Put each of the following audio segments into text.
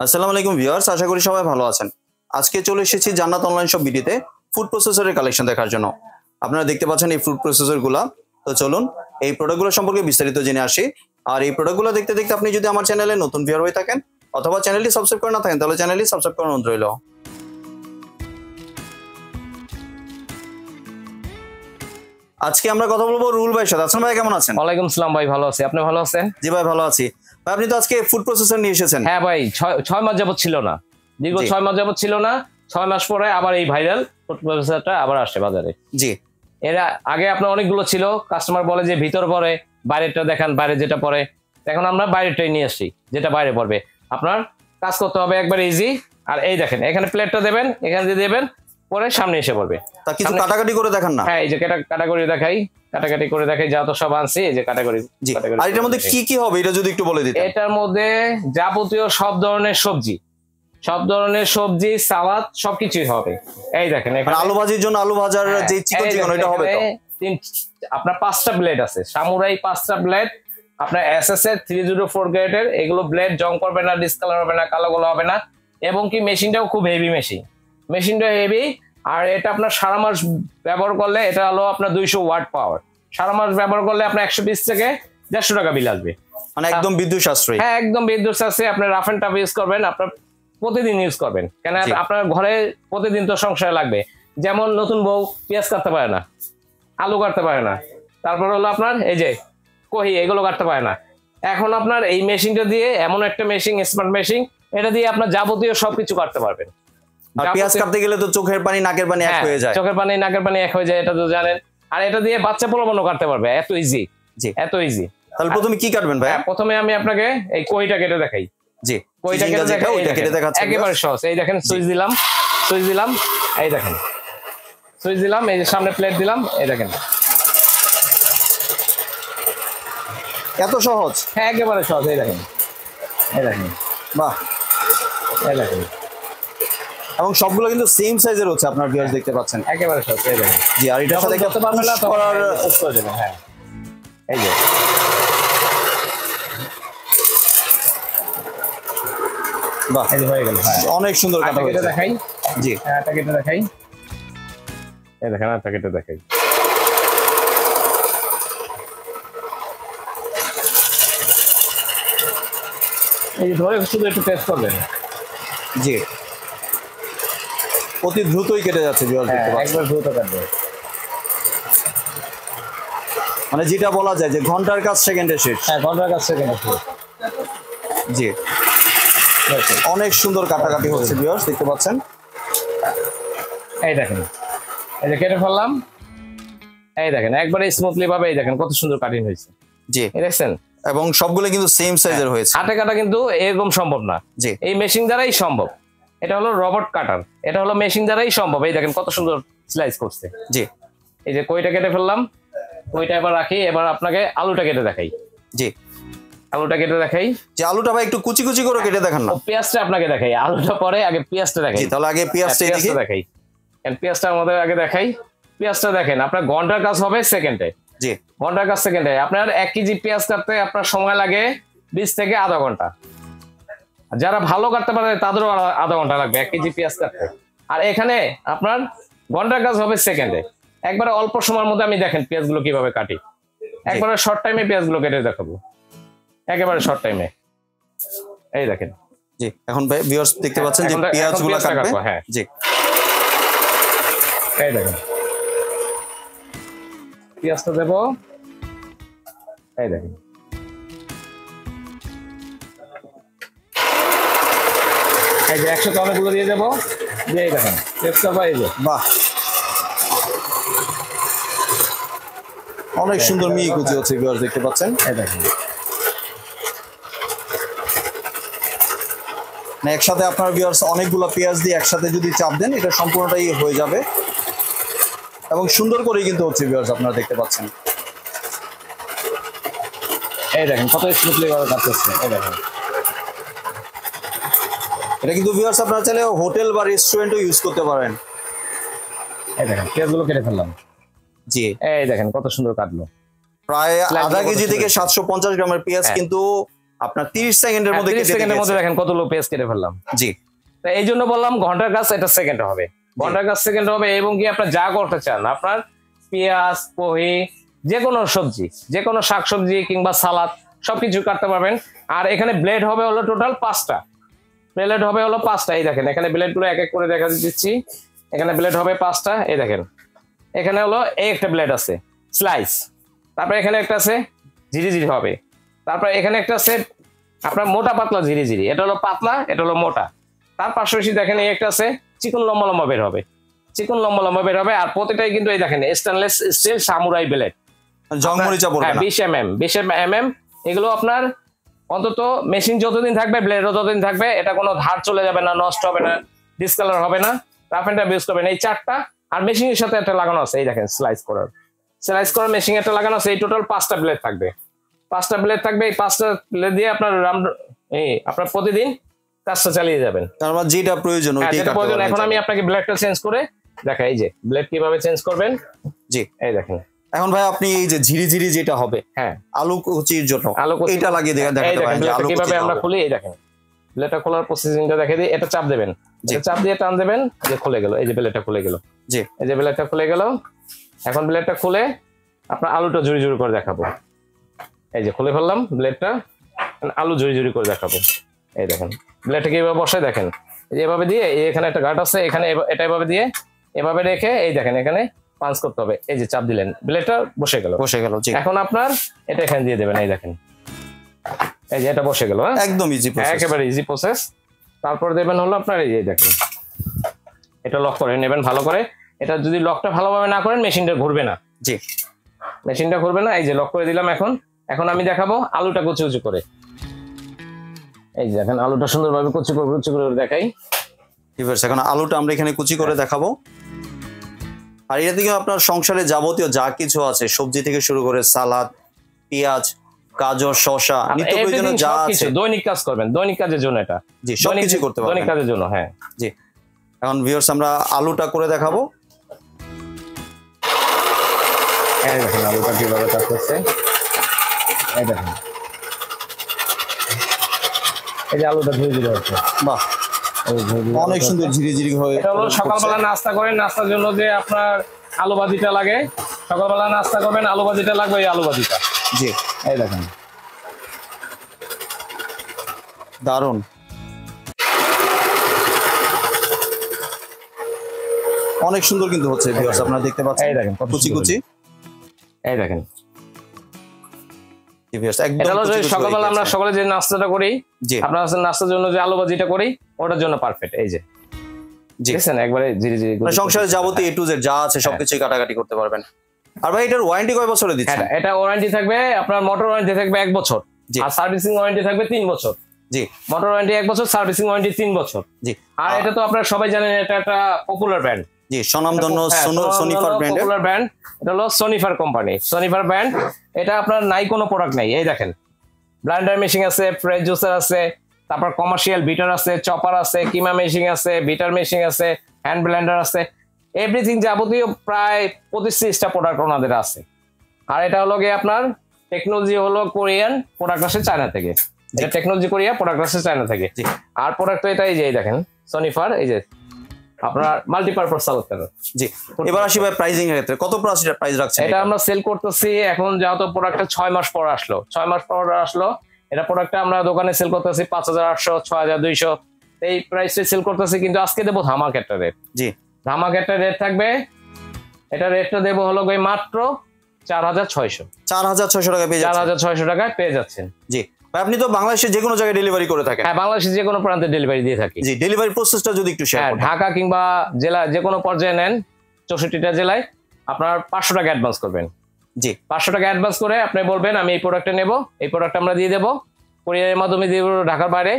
আসসালামু আলাইকুম ভিউয়ার্স, আশা করি সবাই ভালো আছেন। আজকে চলে এসেছি জান্নাত অনলাইন শপ বিডিতে ফুড প্রসেসরের কালেকশন দেখার জন্য। আপনারা দেখতে পাচ্ছেন এই ফুড প্রসেসরগুলো। তো চলুন এই প্রোডাক্টগুলো সম্পর্কে বিস্তারিত জেনে আসি। আর এই প্রোডাক্টগুলো দেখতে দেখতে আপনি যদি আমার চ্যানেলে নতুন ভিউয়ার হয়ে থাকেন অথবা চ্যানেলটি সাবস্ক্রাইব করে না থাকেন তাহলে চ্যানেলটি সাবস্ক্রাইব করার অনুরোধ রইল। আজকে আমরা কথা বলবো রুল ভাইয়ের সাথে। আসসালামু আলাইকুম, কেমন আছেন? ওয়ালাইকুম আসসালাম ভাই, ভালো আছি। আপনি ভালো আছেন? জি ভাই, ভালো আছি। ভাই আপনি তো আজকে ফুড প্রসেসর নিয়ে এসেছেন। হ্যাঁ ভাই, 6 মাস যাবত ছিল না, দীর্ঘ 6 মাস যাবত ছিল না। 6 মাস পরে আবার এই ভাইরাল ফুড প্রসেসরটা আবার আসছে বাজারে। জি, এর আগে আপনার অনেকগুলো ছিল, কাস্টমার বলে যে ভিতর পরে বাইরেটা দেখান, বাইরে যেটা পরে। এখন আমরা বাইরেটাই নিয়ে আসছি, যেটা বাইরে পড়বে। আপনার কাজ করতে হবে একবার ইজি। আর এই দেখেন, এখানে প্লেটটা দেবেন, এখানে দিয়ে দেবেন, পরে সামনে এসে পড়বে। তা কিছু কাটাকাটি করে দেখান না? হ্যাঁ, এই যে কাটাকাটি দেখাই, কাটাকাটি করে দেখাই, যা তো সব আনছি, এই যে কাটাকাটি। আর এটার মধ্যে কি কি হবে এটা যদি একটু বলে দিতেন। এটার মধ্যে যাবতীয় সব ধরনের সবজি, সালাদ সবকিছুই হবে। এই দেখেন, এখানে আলু ভাজির জন্য আলু ভাজার যে চিকন এটা হবে তো। আপনার 5টা ব্লেড আছে, সামুরাই 5টা ব্লেড। আপনার এসএস এর 304 গ্রেডের এগুলো ব্লেড জং করবে না, ডিসকালার হবে না, কালো গোলা হবে না। এবং কি মেশিনটাও খুব হেভি মেশিনটা হেভি। আর এটা আপনার সারা মাস ব্যবহার করলে, এটা হলো আপনার 200 ওয়াট পাওয়ার। সারা মাস ব্যবহার করলে আপনার 120 থেকে 150 টাকা বিল আসবে, মানে একদম বিদ্যুৎ সাশ্রয়ী। হ্যাঁ, একদম বিদ্যুৎ সাশ্রয়ী। আপনি রাফ এন্ড টাফ ইউজ করবেন, আপনার প্রতিদিন ইউজ করবেন, কেন আপনার ঘরে প্রতিদিন তো সংসারে লাগবে। যেমন নতুন বউ পেঁয়াজ কাটতে পারে না, আলু কাটতে পারে না, তারপর হলো আপনার এই যে কহি, এগুলো কাটতে পারে না। এখন আপনার এই মেশিনটা দিয়ে, এমন একটা মেশিন, স্মার্ট মেশিন, এটা দিয়ে আপনার যাবতীয় সবকিছু কাটতে পারবেন। আর পেঁয়াজ কাটতে গেলে তো চোখের পানি নাকের পানি এক হয়ে যায়। চোখের পানি নাকের পানি এক হয়ে যায়, এটা তো জানেন। আর এটা দিয়ে বাচ্চা পোলাপানও কাটতে পারবে, এত ইজি। জি, এত ইজি। তাহলে প্রথমে কি কাটবেন ভাই? প্রথমে আমি আপনাকে এই কইটা কেটে দেখাই। জি, কইটা কেটে দেখাই, ওইটা কেটে দেখাচ্ছি একেবারে সহজ। এই দেখেন, সুইচ দিলাম, এই দেখেন সুইচ দিলাম, এই যে সামনে প্লেট দিলাম, এই দেখেন। এত সহজ? হ্যাঁ, একেবারে সহজ। এই দেখেন, বাহ, এই দেখেন। এবং সবগুলো কিন্তু সেম সাইজের হচ্ছে, আপনার ভিউয়ার্স দেখতে পাচ্ছেন। একেবারে সহজ, এই দেখেন। জি, আর এটার সাথে করতে পারবেন না করার করে দেবেন। হ্যাঁ, এই যে বাহ, এই যে হয়ে গেল। হ্যাঁ, অনেক সুন্দর কাটা হয়েছে। দেখাই। জি, হ্যাঁ, এটা কেটে দেখাই। এই দেখেন, এটা কেটে দেখাই। এই যে ধরে শুধু একটু টেস্ট করবেন। জি, অতি দ্রুতই কেটে যাচ্ছে ভিউয়ার্স দেখতে পাচ্ছেন। একবার দ্রুত কাটবে, মানে যেটা বলা যায় যে ঘন্টার কাজ সেকেন্ডে শেষ। হ্যাঁ, ঘন্টার কাজ সেকেন্ডে শেষ। জি, অনেক সুন্দর কাটাকাটি হচ্ছে ভিউয়ার্স দেখতে পাচ্ছেন। এই দেখেন, এই যে কেটে ফেললাম, এই দেখেন একবারে স্মুথলি ভাবে। এই দেখেন কত সুন্দর কাটিং হয়েছে। জি, দেখছেন, এবং সবগুলো কিন্তু সেম সাইজের হয়েছে। হাতে কাটা কিন্তু এরকম সম্ভব না। জি, এই মেশিন দ্বারাই সম্ভব। এটা হলো রোবট কাটার, এটা হলো মেশিন দ্বারাই সম্ভব। এই দেখেন কত সুন্দর স্লাইস করছে। জি, এই যে কইটা কেটে ফেললাম, কইটা এবার রাখি। এবার আপনাকে আলুটা কেটে দেখাই। জি, আলুটা কেটে দেখাই। যে আলুটা ভাই একটু কুচি কুচি করে কেটে দেখান না। পেঁয়াজটা আপনাকে দেখাই, আলুটা পরে, আগে পেঁয়াজটা দেখাই। জি, তাহলে আগে পেঁয়াজটা দেখাই। পেঁয়াজটা আমাদের আগে দেখাই। পেঁয়াজটা দেখেন, আপনার ঘন্টার কাজ হবে সেকেন্ডে। জি, ঘন্টার কাজ সেকেন্ডে। আপনার 1 কেজি পেঁয়াজ কাটতে আপনার সময় লাগে 20 থেকে আধা ঘন্টা। যারা ভালো কাটতে পারে তাদেরও আধা ঘন্টা লাগবে 1 কেজি পেঁয়াজ কাটতে। আর এখানে আপনার ঘন্টার কাজ হবে সেকেন্ডে। একবারে অল্প সময়ের মধ্যে আমি দেখেন পেঁয়াজগুলো কিভাবে কাটি। একবারে শর্ট টাইমে পেঁয়াজগুলো কেটে দেখাবো, একেবারে শর্ট টাইমে। এই দেখেন। জি, এখন ভিউয়ার্স দেখতে পাচ্ছেন যে পেঁয়াজগুলো কাটবে। হ্যাঁ, জি, এই দেখেন পেঁয়াজটা দেবো। এই দেখেন, এই যে একসাথে অনেকগুলো দিয়ে দেবো। দিয়ে দেখেন পেঁয়াজটা পাই যে, বাহ, অনেক সুন্দর মিহি কুচি হচ্ছে ভিউয়ার্স দেখতে পাচ্ছেন। এই দেখেন, একসাথে আপনার ভিউয়ার্স অনেকগুলো পেঁয়াজ দিয়ে একসাথে যদি চাপ দেন এটা সম্পূর্ণটাই হয়ে যাবে এবং সুন্দর করেই কিন্তু হচ্ছে ভিউয়ার্স আপনারা দেখতে পাচ্ছেন। এই দেখেন কত স্মুথলি ভাবে কাটতেছে। এই দেখেন, এটা কিন্তু ভিউয়ার্স আপনারা চাইলে হোটেল বা রেস্টুরেন্টও ইউজ করতে পারেন। এই দেখেন পেঁয়াজগুলো কেটে ফেললাম। জি, এই দেখেন কত সুন্দর কাটলো। প্রায় আধা কেজি থেকে 750 গ্রামের পেঁয়াজ কিন্তু আপনার 30 সেকেন্ডের মধ্যে 30 সেকেন্ডের মধ্যে দেখেন কতগুলো পেজ কেটে ফেললাম। জি, তো এই জন্য বললাম ঘন্টার কাজ এটা সেকেন্ডে হবে, ঘন্টার কাজ সেকেন্ড হবে। এবং কি আপনার যা করতে চান, আপনার পেঁয়াজ, পহি, যে কোনো সবজি, যে কোনো শাকসবজি কিংবা সালাদ সবকিছু কাটতে পারবেন। আর এখানে ব্লেড হবে হলো টোটাল 5টা, ব্লেড হবে হলো 5টা। এই দেখেন এখানে ব্লেড গুলো এক এক করে দেখা দিচ্ছি। এখানে ব্লেড হবে 5টা। এই দেখেন এখানে হলো এই একটা ব্লেড আছে স্লাইস, তারপরে এখানে একটা আছে ঝিরি হবে, তারপরে এখানে একটা আছে আপনার মোটা পাতলা ঝিরি, এটা হলো পাতলা, এটা হলো মোটা। তার পাশাপাশি দেখেন এই একটা আছে চিকন লম্বা লম্বা বের হবে, চিকন লম্বা লম্বা বের হবে। আর প্রতিটাই কিন্তু এই দেখেন স্টেনলেস স্টিল সামুরাই ব্লেড, জং মরিচা পড়বে না। 20 mm এগুলো আপনার অন্তত মেশিন যতদিন থাকবে, ব্লেডও ততদিন থাকবে, এটা কোনো ধার চলে যাবে না, নষ্ট হবে না, ডিসকালার হবে না, রাফ এন্ড টাফ ইউজ করবেন। এই 4টা আর মেশিনের সাথে একটা লাগানো আছে, এই দেখেন স্লাইস করার মেশিন একটা লাগানো আছে। এই টোটাল 5টা ব্লেড থাকবে, 5টা ব্লেড থাকবে। এই 5টা ব্লেড দিয়ে আপনার আপনার প্রতিদিন কাজটা চালিয়ে যাবেন। তারপর যেটা প্রয়োজন ওইটাই কাটতে পারবেন। এখন আমি আপনাকে ব্লেডটা চেঞ্জ করে দেখাই, এই যে ব্লেড কিভাবে চেঞ্জ করবেন। জি, এই দেখেন এখন ভাই আপনি এই যে ঝিরি যেটা হবে, হ্যাঁ আলু কুচির জন্য এটা লাগিয়ে দেখাতে পারেন যে আলু কিভাবে আমরা খুলি। এই দেখেন ব্লেডটা খোলার প্রসেসিংটা দেখিয়ে দিই। এটা চাপ দেবেন, চাপ দিয়ে টান দেবেন, যে খুলে গেল। এই যে ব্লেডটা খুলে গেল। জি, এই যে ব্লেডটা খুলে গেল। এখন ব্লেডটা খুলে আপনার আলুটা ঝুড়ি করে দেখাবো। এই যে খুলে ফেললাম ব্লেডটা, আলু ঝুড়ি করে দেখাবো। এই দেখেন ব্লেডটা কিভাবে বসে দেখেন, এভাবে দিয়ে এখানে একটা গার্ড আছে, এখানে এটা এভাবে দিয়ে এভাবে রেখে এই দেখেন এখানে পাঞ্চ করতে হবে। এই যে চাপ দিলেন ব্লেডটা বসে গেল। জি, এখন আপনার এটা এখানে দিয়ে দেবেন। এই দেখেন এই যে এটা বসে গেল। একদম ইজি প্রসেস, একেবারে ইজি প্রসেস। তারপর দেবেন হলো আপনার এই যে দেখেন এটা লক করে নেবেন ভালো করে। এটা যদি লকটা ভালোভাবে না করেন মেশিনটা ঘুরবে না। জি, মেশিনটা ঘুরবে না। এই যে লক করে দিলাম। এখন আমি দেখাবো আলুটা কুচি করে। এই যে দেখেন আলুটা সুন্দরভাবে কুচি করে দেখাই। ঠিক আছে, এখন আলুটা আমরা এখানে কুচি করে দেখাবো। আর এটা থেকে আপনার সংসারে যাবতীয় যা কিছু আছে, সবজি থেকে শুরু করে সালাদ, পেঁয়াজ, গাজর, শসা, নিত্য প্রয়োজনীয় যা আছে, দৈনিক কাজ করবেন, দৈনিক কাজের জন্য এটা। জি, সবকিছু করতে পারবেন দৈনিক কাজের জন্য। হ্যাঁ জি। এখন ভিউয়ার্স আমরা আলুটা করে দেখাবো। এই দেখেন আলুটা কিভাবে কাজ করছে। এই দেখেন এই যে আলুটা ঝুড়ি হচ্ছে। বাহ, অনেক সুন্দর ঝিরি হয়ে। এটা হলো সকালবেলা নাস্তা করেন, নাস্তার জন্য যে আপনার আলু ভাজিটা লাগে, সকালবেলা নাস্তা করবেন আলু ভাজিটা লাগবে, এই আলু ভাজিটা। জি, এই দেখেন দারুন। অনেক সুন্দর কিন্তু হচ্ছে ভিউয়ার্স, আপনারা দেখতে পাচ্ছেন। এই দেখেন কুচি। এই দেখেন ভিউয়ার্স একদম এটা হলো সকালবেলা আমরা সকালে যে নাস্তাটা করি, জি, আপনারা নাস্তার জন্য যে আলু ভাজিটা করি ওটার জন্য পারফেক্ট। এই যে দেখছেন একবারে ঝিরি সংসারে যাবতীয় A to Z যা আছে সবকিছু কাটাকাটি করতে পারবেন। আর ভাই এটার ওয়ারেন্টি কয় বছরে দিচ্ছেন? এটা ওয়ারেন্টি থাকবে আপনার মোটর ওয়ারেন্টি থাকবে 1 বছর, আর সার্ভিসিং ওয়ারেন্টি থাকবে 3 বছর। জি, মোটর ওয়ারেন্টি 1 বছর, সার্ভিসিং ওয়ারেন্টি 3 বছর। জি, আর এটা তো আপনারা সবাই জানেন এটা একটা পপুলার ব্র্যান্ড। জি, স্বনামধন্য সোনিফার ব্র্যান্ডের পপুলার ব্র্যান্ড। এটা হলো সোনিফার কোম্পানি, সোনিফার ব্র্যান্ড। এটা আপনার নাই কোনো প্রোডাক্ট নাই। এই দেখেন ব্লেন্ডার মেশিন আছে, ফ্রেশ জুসার আছে, তারপর কমার্শিয়াল বিটার আছে, চপার আছে, কিমা মেশিন আছে, বিটার মেশিন আছে, হ্যান্ড ব্লেন্ডার আছে, এভরিথিং যাবতীয় প্রায় 25-30টা প্রোডাক্ট ওনাদের আছে। আর এটা হলো গিয়ে আপনার টেকনোলজি হলো কোরিয়ান, প্রোডাক্ট আসে চায়না থেকে। এটা টেকনোলজি কোরিয়া, প্রোডাক্ট আসে চায়না থেকে। আর প্রোডাক্ট এটা এই যে দেখেন সোনিফার, এই যে আপনার মাল্টিপারপাস সালাদ প্যানেল। জি, এবার আসি ভাই প্রাইসিং এর ক্ষেত্রে কত প্রাইস রাখছেন? এটা আমরা সেল করতেছি এখন, যেহেতু প্রোডাক্টটা 6 মাস পর আসলো, 6 মাস পর আসলো, এটা প্রোডাক্টটা আমরা দোকানে সেল করতেছি 5800, 6200 এই প্রাইসে সেল করতেছি। কিন্তু আজকে দেবো ধামাকা একটা রেট। জি, ধামাকা একটা রেট থাকবে। এটা রেটটা দেবো হলো গই মাত্র 4600। 4600 টাকা পেয়ে যাচ্ছেন। 4600 টাকায় পেয়ে যাচ্ছেন। জি ভাই, আপনি তো বাংলাদেশের যে কোনো জায়গায় ডেলিভারি করে থাকেন? হ্যাঁ, বাংলাদেশের যে কোনো প্রান্তে ডেলিভারি দিয়ে থাকি। জি, ডেলিভারি প্রসেসটা যদি একটু শেয়ার করেন। ঢাকা কিংবা জেলা যে কোনো পর্যায়ে নেন, 64টা জেলায় আপনার 500 টাকা অ্যাডভান্স করবেন। জি, 500 টাকা অ্যাডভান্স করে আপনি বলবেন আমি এই প্রোডাক্টটা নেব, এই প্রোডাক্ট আমরা দিয়ে দেবো, কুরিয়ারের মাধ্যমে দিয়ে দেবো, ঢাকার বাইরে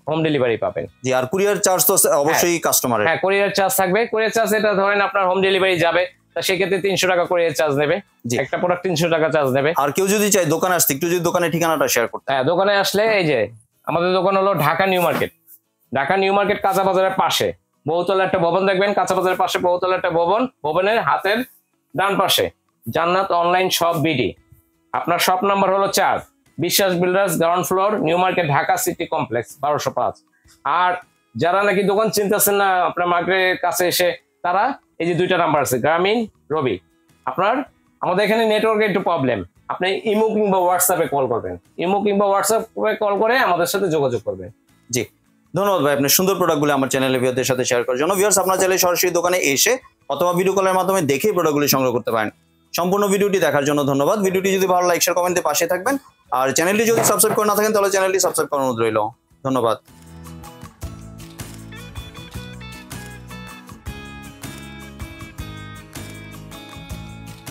হোম ডেলিভারি পাবেন। জি, আর কুরিয়ার চার্জ তো অবশ্যই কাস্টমারের। হ্যাঁ, কুরিয়ার চার্জ থাকবে। কুরিয়ার চার্জ এটা ধরেন আপনার হোম ডেলিভারি যাবে, তা সেক্ষেত্রে 300 টাকা কুরিয়ার চার্জ নেবে। একটা প্রোডাক্ট 300 টাকা চার্জ নেবে। আর কেউ যদি চায় দোকানে আসতে, একটু যদি দোকানের ঠিকানাটা শেয়ার করতে। হ্যাঁ, দোকানে আসলে এই যে আমাদের দোকান হলো Dhaka new market. Dhaka new market কাঁচা বাজারের পাশে বহুতলা একটা ভবন দেখবেন, কাঁচা বাজারের পাশে বহুতলা একটা ভবন, ভবনের হাতের ডান পাশে জান্নাত অনলাইন শপ বিডি। আপনার শপ নাম্বার হলো 4। বিশ্বাস builders, ground floor, new market, Dhaka city complex, 1205। আর যারা নাকি দোকান চিনতেছেন না আপনার মার্কেটের কাছে এসে, তারা এই যে 2টা নাম্বার আছে, গ্রামীণ, রবি। আপনার আমাদের এখানে নেটওয়ার্কের একটু প্রবলেম, আপনি ইমো কিংবা হোয়াটসঅ্যাপে কল করবেন, ইমো কিংবা হোয়াটসঅ্যাপে কল করে আমাদের সাথে যোগাযোগ করবেন। জি, ধন্যবাদ ভাই আপনার সুন্দর প্রোডাক্টগুলো আমার চ্যানেলে ভিউয়ারদের সাথে শেয়ার করার জন্য। ভিউয়ার্স, আপনারা চাইলে সরাসরি দোকানে এসে অথবা ভিডিও কলের মাধ্যমে দেখে প্রোডাক্টগুলি সংগ্রহ করতে পারেন। সম্পূর্ণ ভিডিওটি দেখার জন্য ধন্যবাদ। ভিডিওটি যদি ভালো লাইক শেয়ার কমেন্টে পাশে থাকবেন, আর চ্যানেলটি যদি সাবস্ক্রাইব করে না থাকেন তাহলে চ্যানেলটি সাবস্ক্রাইব করার অনুরোধ রইল। ধন্যবাদ।